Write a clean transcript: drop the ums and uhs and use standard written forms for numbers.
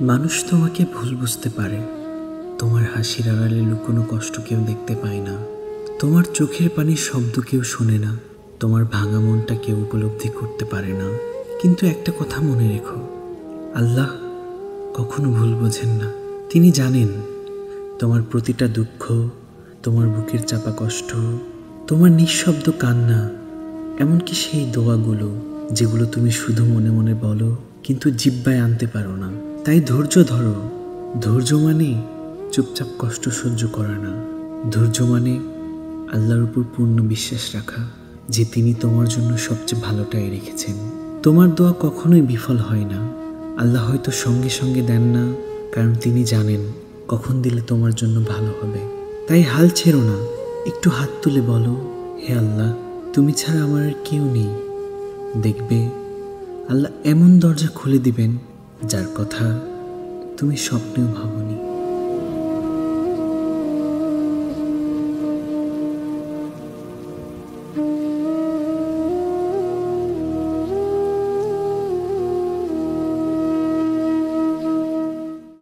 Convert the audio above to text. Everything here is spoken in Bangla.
মানুষ তোমাকে ভুল বুঝতে পারে, তোমার হাসির আড়ালে লুকোনো কষ্ট কেউ দেখতে পায় না, তোমার চোখের পানির শব্দ কেউ শোনে না, তোমার ভাঙা মনটা কেউ উপলব্ধি করতে পারে না। কিন্তু একটা কথা মনে রেখো, আল্লাহ কখনো ভুল বোঝেন না। তিনি জানেন তোমার প্রতিটা দুঃখ, তোমার বুকের চাপা কষ্ট, তোমার নিঃশব্দ কান্না, এমনকি সেই দোয়াগুলো যেগুলো তুমি শুধু মনে মনে বলো কিন্তু জিহ্বায় আনতে পারো না। তাই ধৈর্য ধরো। ধৈর্য মানে চুপচাপ কষ্ট সহ্য করা না। ধৈর্য মানে আল্লাহর উপর পূর্ণ বিশ্বাস রাখা যে তিনি তোমার জন্য সবচেয়ে ভালোটাই রেখেছেন। তোমার দোয়া কখনোই বিফল হয় না। আল্লাহ হয়তো সঙ্গে সঙ্গে দেন না, কারণ তিনি জানেন কখন দিলে তোমার জন্য ভালো হবে। তাই হাল ছেড়ো না, একটু হাত তুলে বলো, হে আল্লাহ, তুমি ছাড়া আমার আর কেউ নেই। দেখবে আল্লাহ এমন দরজা খুলে দিবেন যার কথা তুমি স্বপ্নেও ভাবনি।